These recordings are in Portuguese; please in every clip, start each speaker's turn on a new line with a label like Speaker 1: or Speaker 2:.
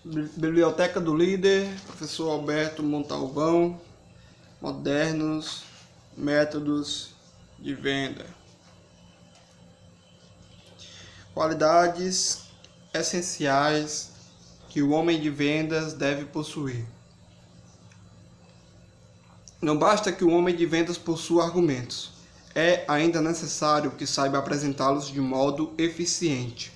Speaker 1: Biblioteca do Líder, professor Alberto Montalvão, modernos métodos de venda. Qualidades essenciais que o homem de vendas deve possuir. Não basta que o homem de vendas possua argumentos, é ainda necessário que saiba apresentá-los de modo eficiente.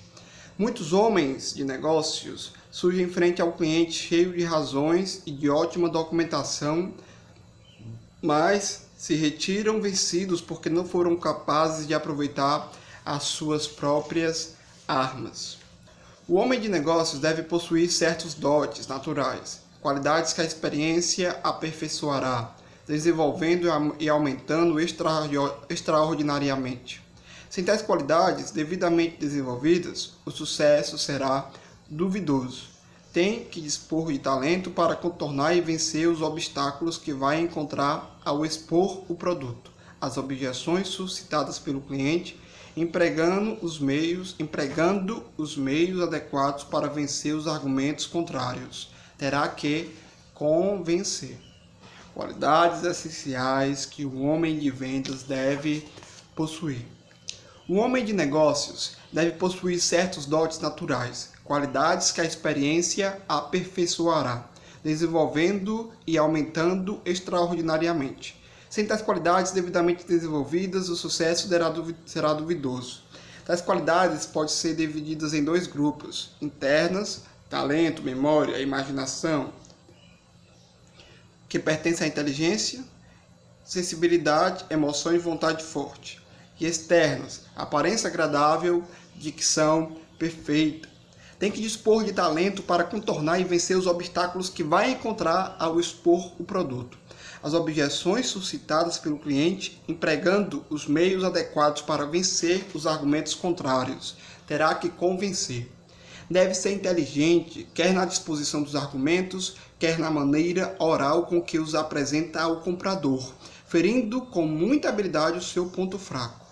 Speaker 1: Muitos homens de negócios surgem frente ao cliente cheio de razões e de ótima documentação, mas se retiram vencidos porque não foram capazes de aproveitar as suas próprias armas. O homem de negócios deve possuir certos dotes naturais, qualidades que a experiência aperfeiçoará, desenvolvendo e aumentando extraordinariamente. Sem tais qualidades devidamente desenvolvidas, o sucesso será duvidoso. Tem que dispor de talento para contornar e vencer os obstáculos que vai encontrar ao expor o produto, as objeções suscitadas pelo cliente, empregando os meios adequados para vencer os argumentos contrários. Terá que convencer. Qualidades essenciais que o homem de vendas deve possuir. O homem de negócios deve possuir certos dotes naturais, qualidades que a experiência aperfeiçoará, desenvolvendo e aumentando extraordinariamente. Sem tais qualidades devidamente desenvolvidas, o sucesso será duvidoso. Tais qualidades podem ser divididas em dois grupos: internas, talento, memória, imaginação, que pertencem à inteligência, sensibilidade, emoção e vontade forte. E externas, aparência agradável, dicção perfeita. Tem que dispor de talento para contornar e vencer os obstáculos que vai encontrar ao expor o produto, as objeções suscitadas pelo cliente, empregando os meios adequados para vencer os argumentos contrários. Terá que convencer. Deve ser inteligente, quer na disposição dos argumentos, quer na maneira oral com que os apresenta ao comprador, ferindo com muita habilidade o seu ponto fraco.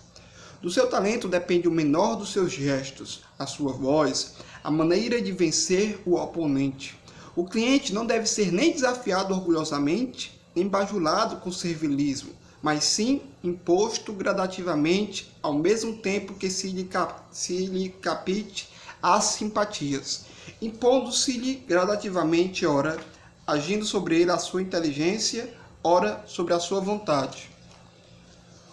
Speaker 1: Do seu talento depende o menor dos seus gestos, a sua voz, a maneira de vencer o oponente. O cliente não deve ser nem desafiado orgulhosamente, nem bajulado com servilismo, mas sim imposto gradativamente, ao mesmo tempo que se lhe capite as simpatias, impondo-se-lhe gradativamente, ora agindo sobre ele a sua inteligência, ora sobre a sua vontade.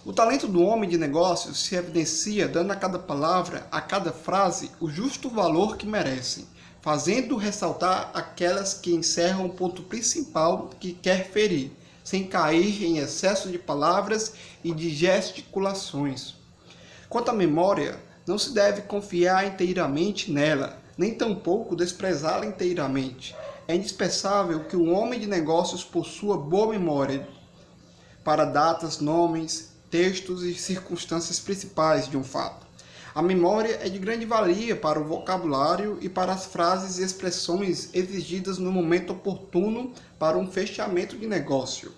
Speaker 1: O talento do homem de negócios se evidencia dando a cada palavra, a cada frase, o justo valor que merecem, fazendo ressaltar aquelas que encerram o ponto principal que quer ferir, sem cair em excesso de palavras e de gesticulações. Quanto à memória, não se deve confiar inteiramente nela, nem tampouco desprezá-la inteiramente. É indispensável que o homem de negócios possua boa memória para datas, nomes, textos e circunstâncias principais de um fato. A memória é de grande valia para o vocabulário e para as frases e expressões exigidas no momento oportuno para um fechamento de negócio.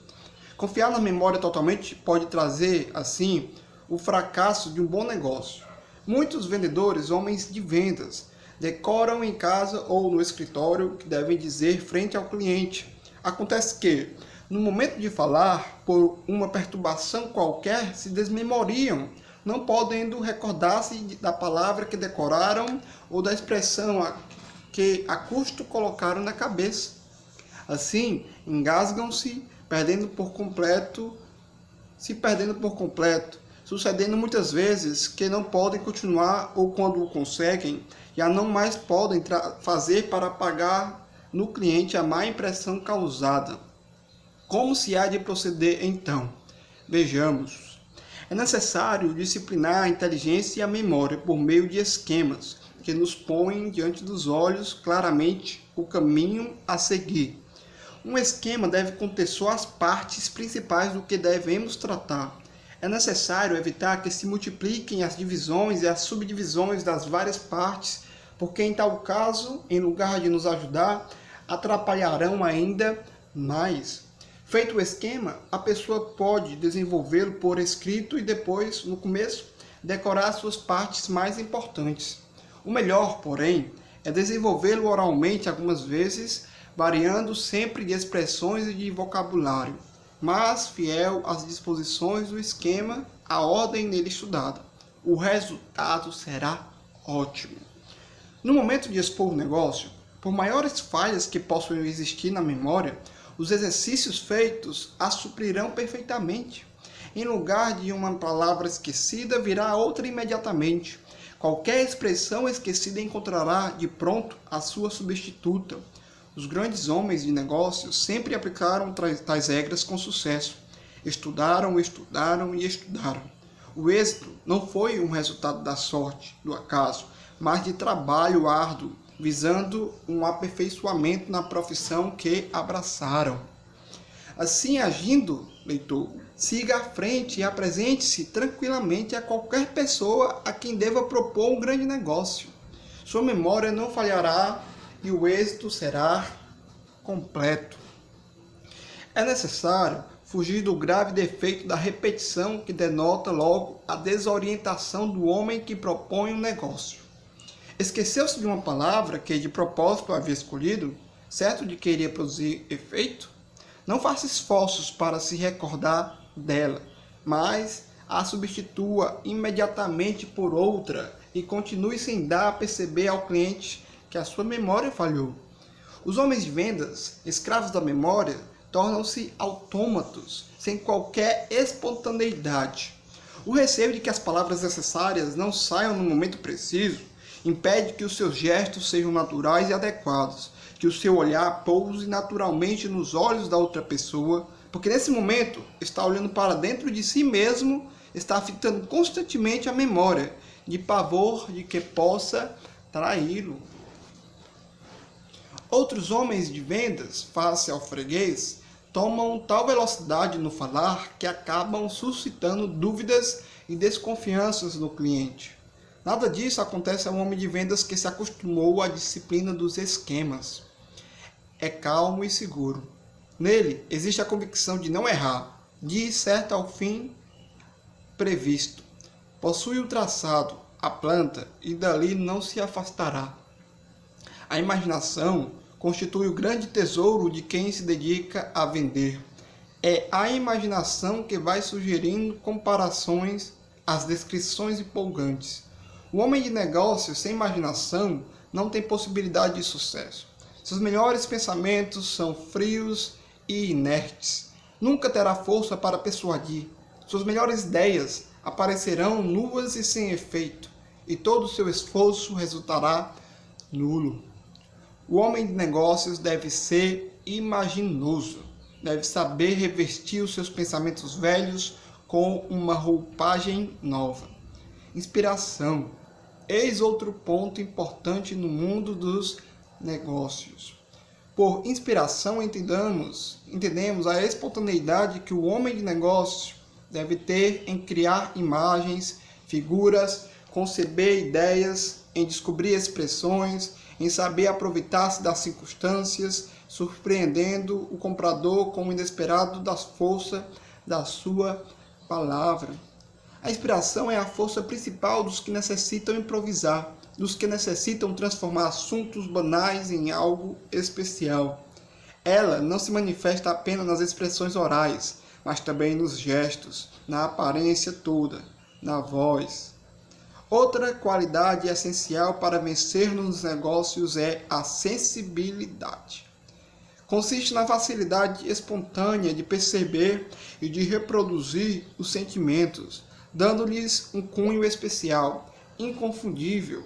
Speaker 1: Confiar na memória totalmente pode trazer, assim, o fracasso de um bom negócio. Muitos vendedores, homens de vendas, decoram em casa ou no escritório o que devem dizer frente ao cliente. Acontece que, no momento de falar, por uma perturbação qualquer, se desmemoriam, não podendo recordar-se da palavra que decoraram ou da expressão que a custo colocaram na cabeça. Assim, engasgam-se, perdendo por completo, sucedendo muitas vezes que não podem continuar ou quando o conseguem, já não mais podem fazer para apagar no cliente a má impressão causada. Como se há de proceder então? Vejamos. É necessário disciplinar a inteligência e a memória por meio de esquemas que nos põem diante dos olhos claramente o caminho a seguir. Um esquema deve conter só as partes principais do que devemos tratar. É necessário evitar que se multipliquem as divisões e as subdivisões das várias partes, porque em tal caso, em lugar de nos ajudar, atrapalharão ainda mais. Feito o esquema, a pessoa pode desenvolvê-lo por escrito e no começo, decorar suas partes mais importantes. O melhor, porém, é desenvolvê-lo oralmente algumas vezes, variando sempre de expressões e de vocabulário, mas fiel às disposições do esquema, à ordem nele estudada. O resultado será ótimo. No momento de expor o negócio, por maiores falhas que possam existir na memória, os exercícios feitos a suprirão perfeitamente. Em lugar de uma palavra esquecida, virá outra imediatamente. Qualquer expressão esquecida encontrará de pronto a sua substituta. Os grandes homens de negócios sempre aplicaram tais regras com sucesso. Estudaram, estudaram e estudaram. O êxito não foi um resultado da sorte, do acaso, mas de trabalho árduo, visando um aperfeiçoamento na profissão que abraçaram. Assim agindo, leitor, siga à frente e apresente-se tranquilamente a qualquer pessoa a quem deva propor um grande negócio. Sua memória não falhará e o êxito será completo. É necessário fugir do grave defeito da repetição que denota logo a desorientação do homem que propõe um negócio. Esqueceu-se de uma palavra que de propósito havia escolhido, certo de que iria produzir efeito? Não faça esforços para se recordar dela, mas a substitua imediatamente por outra e continue sem dar a perceber ao cliente que a sua memória falhou. Os homens de vendas, escravos da memória, tornam-se autômatos, sem qualquer espontaneidade. O receio de que as palavras necessárias não saiam no momento preciso impede que os seus gestos sejam naturais e adequados, que o seu olhar pouse naturalmente nos olhos da outra pessoa, porque nesse momento está olhando para dentro de si mesmo, está fitando constantemente a memória, de pavor de que possa traí-lo. Outros homens de vendas, face ao freguês, tomam tal velocidade no falar que acabam suscitando dúvidas e desconfianças no cliente. Nada disso acontece ao homem de vendas que se acostumou à disciplina dos esquemas. É calmo e seguro. Nele existe a convicção de não errar, de ir certo ao fim previsto. Possui o traçado, a planta, e dali não se afastará. A imaginação constitui o grande tesouro de quem se dedica a vender. É a imaginação que vai sugerindo comparações às descrições empolgantes. O homem de negócios sem imaginação não tem possibilidade de sucesso. Seus melhores pensamentos são frios e inertes. Nunca terá força para persuadir. Suas melhores ideias aparecerão nuas e sem efeito, e todo o seu esforço resultará nulo. O homem de negócios deve ser imaginoso, deve saber revestir os seus pensamentos velhos com uma roupagem nova. Inspiração. Eis outro ponto importante no mundo dos negócios. Por inspiração entendemos a espontaneidade que o homem de negócio deve ter em criar imagens, figuras, conceber ideias, em descobrir expressões, em saber aproveitar-se das circunstâncias, surpreendendo o comprador com o inesperado da força da sua palavra. A inspiração é a força principal dos que necessitam improvisar, dos que necessitam transformar assuntos banais em algo especial. Ela não se manifesta apenas nas expressões orais, mas também nos gestos, na aparência toda, na voz. Outra qualidade essencial para vencer nos negócios é a sensibilidade. Consiste na facilidade espontânea de perceber e de reproduzir os sentimentos, dando-lhes um cunho especial, inconfundível.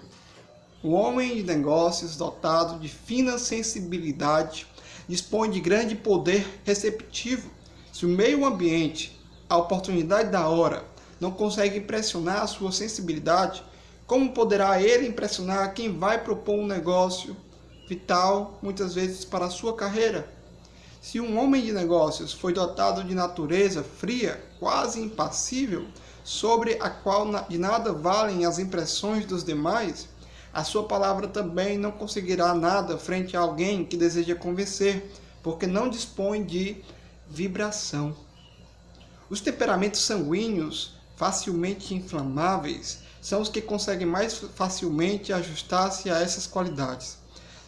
Speaker 1: O homem de negócios dotado de fina sensibilidade dispõe de grande poder receptivo. Se o meio ambiente, a oportunidade da hora, não consegue impressionar a sua sensibilidade, como poderá ele impressionar quem vai propor um negócio vital, muitas vezes para a sua carreira? Se um homem de negócios foi dotado de natureza fria, quase impassível, sobre a qual de nada valem as impressões dos demais, a sua palavra também não conseguirá nada frente a alguém que deseja convencer, porque não dispõe de vibração. Os temperamentos sanguíneos, facilmente inflamáveis, são os que conseguem mais facilmente ajustar-se a essas qualidades.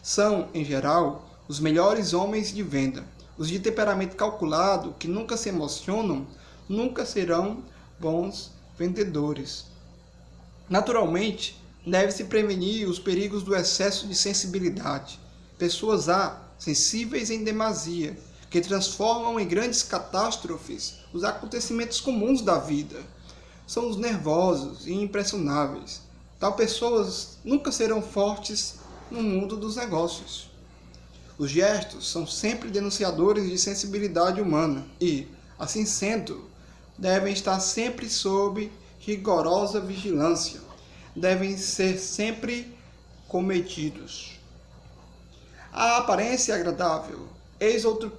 Speaker 1: São, em geral, os melhores homens de venda. Os de temperamento calculado, que nunca se emocionam, nunca serão bons vendedores. Naturalmente, deve-se prevenir os perigos do excesso de sensibilidade. Pessoas sensíveis em demasia, que transformam em grandes catástrofes os acontecimentos comuns da vida. São os nervosos e impressionáveis. Tal pessoas nunca serão fortes no mundo dos negócios. Os gestos são sempre denunciadores de sensibilidade humana e, assim sendo, devem estar sempre sob rigorosa vigilância. Devem ser sempre cometidos. A aparência agradável. Eis outro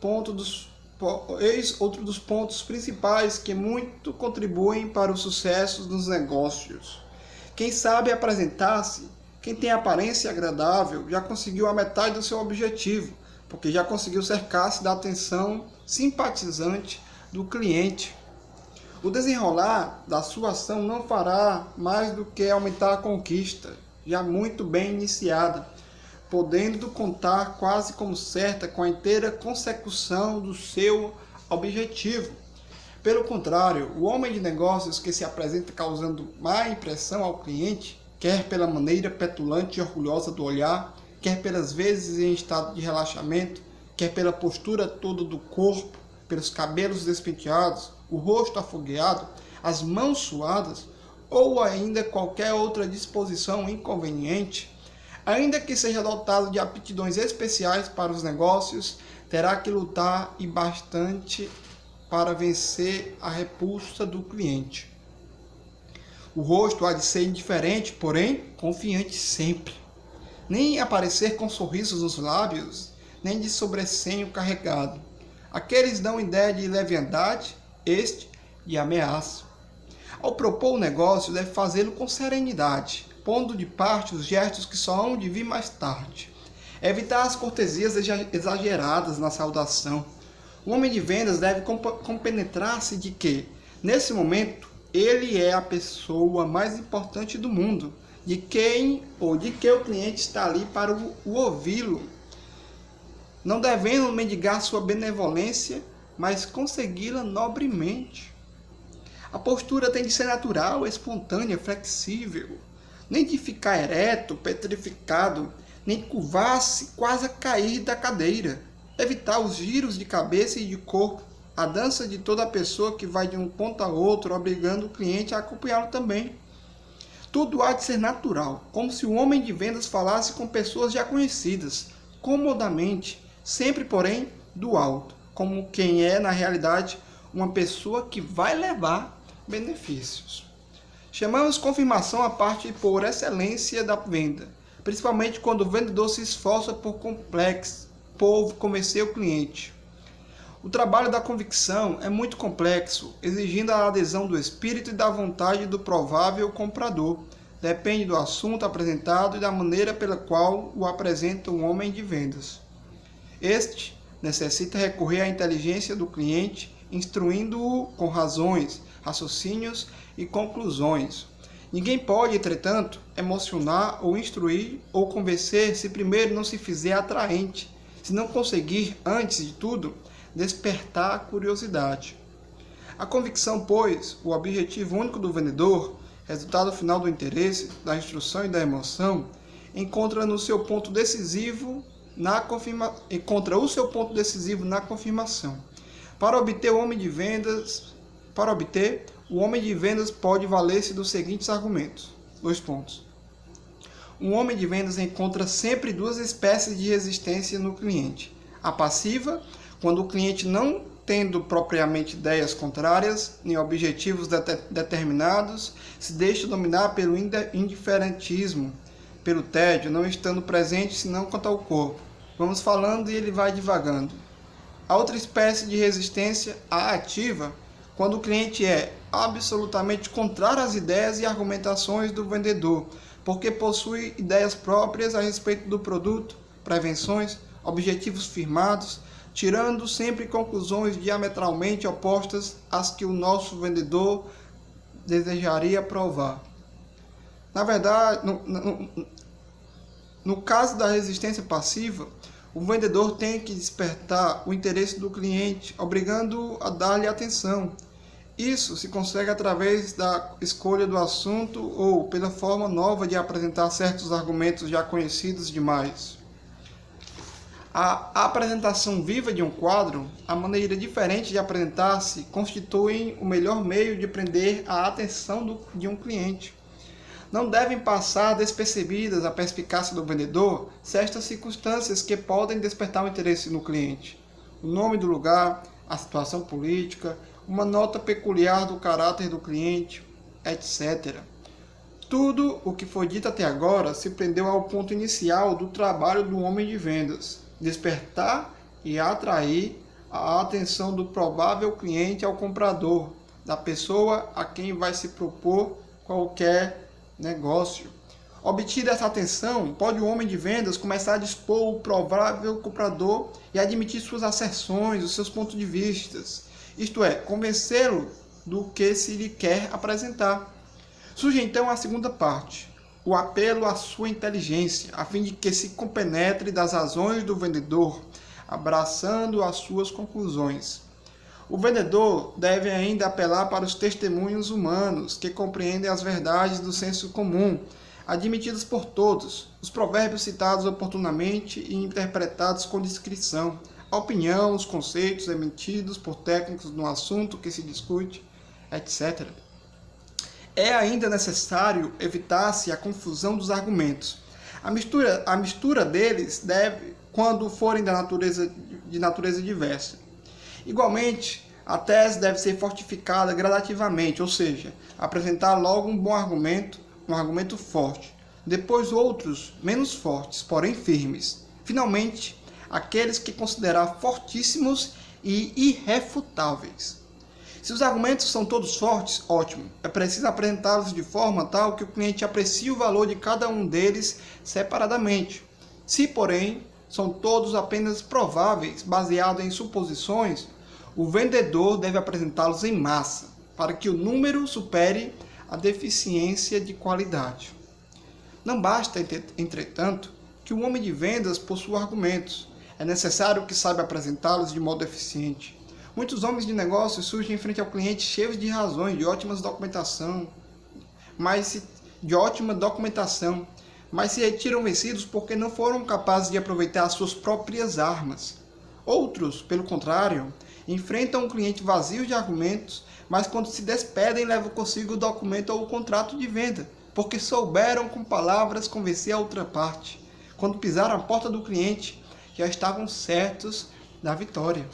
Speaker 1: dos pontos principais que muito contribuem para o sucesso dos negócios. Quem sabe apresentar-se, quem tem aparência agradável, já conseguiu a metade do seu objetivo, porque já conseguiu cercar-se da atenção simpatizante do cliente. O desenrolar da sua ação não fará mais do que aumentar a conquista, já muito bem iniciada, podendo contar quase como certa com a inteira consecução do seu objetivo. Pelo contrário, o homem de negócios que se apresenta causando má impressão ao cliente, quer pela maneira petulante e orgulhosa do olhar, quer pelas vezes em estado de relaxamento, quer pela postura toda do corpo, pelos cabelos despenteados, o rosto afogueado, as mãos suadas, ou ainda qualquer outra disposição inconveniente, ainda que seja dotado de aptidões especiais para os negócios, terá que lutar e bastante para vencer a repulsa do cliente. O rosto há de ser indiferente, porém confiante sempre. Nem aparecer com sorrisos nos lábios, nem de sobressenho carregado. Aqueles dão ideia de leviandade, este de ameaça. Ao propor o negócio, deve fazê-lo com serenidade, pondo de parte os gestos que só hão de vir mais tarde. Evitar as cortesias exageradas na saudação. O homem de vendas deve compenetrar-se de que, nesse momento, ele é a pessoa mais importante do mundo, de quem ou de que o cliente está ali para o ouvi-lo, não devendo mendigar sua benevolência, mas consegui-la nobremente. A postura tem de ser natural, espontânea, flexível, nem de ficar ereto, petrificado, nem de curvar-se quase a cair da cadeira. Evitar os giros de cabeça e de corpo, a dança de toda pessoa que vai de um ponto a outro, obrigando o cliente a acompanhá-lo também. Tudo há de ser natural, como se o homem de vendas falasse com pessoas já conhecidas, comodamente, sempre, porém, do alto, como quem é, na realidade, uma pessoa que vai levar benefícios. Chamamos confirmação a parte por excelência da venda, principalmente quando o vendedor se esforça por convencer o cliente. O trabalho da convicção é muito complexo, exigindo a adesão do espírito e da vontade do provável comprador. Depende do assunto apresentado e da maneira pela qual o apresenta um homem de vendas. Este necessita recorrer à inteligência do cliente, instruindo-o com razões, raciocínios e conclusões. Ninguém pode, entretanto, emocionar ou instruir ou convencer se primeiro não se fizer atraente, se não conseguir, antes de tudo, despertar a curiosidade. A convicção, pois, o objetivo único do vendedor, resultado final do interesse, da instrução e da emoção, encontra o seu ponto decisivo na confirmação. Para obter, o homem de vendas pode valer-se dos seguintes argumentos. 2 pontos. Um homem de vendas encontra sempre 2 espécies de resistência no cliente. A passiva, quando o cliente, não tendo propriamente ideias contrárias, nem objetivos determinados, se deixa dominar pelo indiferentismo, pelo tédio, não estando presente senão quanto ao corpo. Vamos falando e ele vai divagando. A outra espécie de resistência, a ativa, quando o cliente é absolutamente contrário às ideias e argumentações do vendedor, porque possui ideias próprias a respeito do produto, prevenções, objetivos firmados, tirando sempre conclusões diametralmente opostas às que o nosso vendedor desejaria provar. Na verdade, no caso da resistência passiva, o vendedor tem que despertar o interesse do cliente, obrigando-o a dar-lhe atenção. Isso se consegue através da escolha do assunto ou pela forma nova de apresentar certos argumentos já conhecidos demais. A apresentação viva de um quadro, a maneira diferente de apresentar-se, constituem o melhor meio de prender a atenção de um cliente. Não devem passar despercebidas a perspicácia do vendedor certas circunstâncias que podem despertar o interesse no cliente. O nome do lugar, a situação política, uma nota peculiar do caráter do cliente, etc. Tudo o que foi dito até agora se prendeu ao ponto inicial do trabalho do homem de vendas: despertar e atrair a atenção do provável cliente ao comprador, da pessoa a quem vai se propor qualquer negócio. Obtida essa atenção, pode o homem de vendas começar a dispor o provável comprador e admitir suas asserções, os seus pontos de vista, isto é, convencê-lo do que se lhe quer apresentar. Surge então a segunda parte, o apelo à sua inteligência, a fim de que se compenetre das razões do vendedor, abraçando as suas conclusões. O vendedor deve ainda apelar para os testemunhos humanos, que compreendem as verdades do senso comum, admitidas por todos, os provérbios citados oportunamente e interpretados com discrição, a opinião, os conceitos emitidos por técnicos no assunto que se discute, etc. É ainda necessário evitar-se a confusão dos argumentos. A mistura deles deve, quando forem de natureza diversa. Igualmente, a tese deve ser fortificada gradativamente, ou seja, apresentar logo um argumento forte, depois outros menos fortes, porém firmes. Finalmente, aqueles que considerar fortíssimos e irrefutáveis. Se os argumentos são todos fortes, ótimo. É preciso apresentá-los de forma tal que o cliente aprecie o valor de cada um deles separadamente. Se, porém, são todos apenas prováveis, baseados em suposições, o vendedor deve apresentá-los em massa, para que o número supere a deficiência de qualidade. Não basta, entretanto, que o homem de vendas possua argumentos. É necessário que saiba apresentá-los de modo eficiente. Muitos homens de negócios surgem em frente ao cliente cheios de razões, de ótima documentação, mas se retiram vencidos porque não foram capazes de aproveitar as suas próprias armas. Outros, pelo contrário, enfrentam um cliente vazio de argumentos, mas quando se despedem levam consigo o documento ou o contrato de venda, porque souberam com palavras convencer a outra parte. Quando pisaram a porta do cliente, já estavam certos da vitória.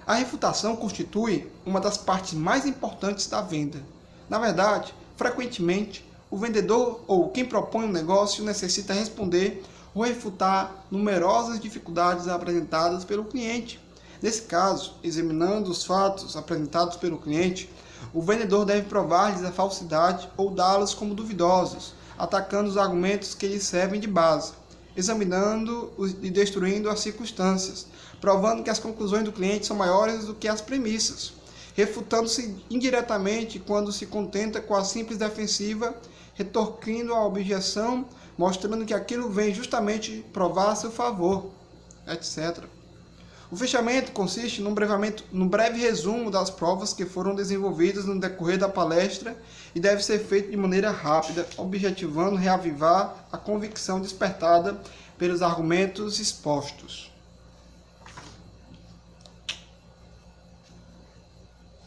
Speaker 1: A refutação constitui uma das partes mais importantes da venda. Na verdade, frequentemente, o vendedor ou quem propõe um negócio necessita responder ou refutar numerosas dificuldades apresentadas pelo cliente. Nesse caso, examinando os fatos apresentados pelo cliente, o vendedor deve provar-lhes a falsidade ou dá-los como duvidosos, atacando os argumentos que lhes servem de base, examinando e destruindo as circunstâncias, provando que as conclusões do cliente são maiores do que as premissas, refutando-se indiretamente quando se contenta com a simples defensiva, retorquindo a objeção, mostrando que aquilo vem justamente provar a seu favor, etc. O fechamento consiste num breve resumo das provas que foram desenvolvidas no decorrer da palestra e deve ser feito de maneira rápida, objetivando reavivar a convicção despertada pelos argumentos expostos.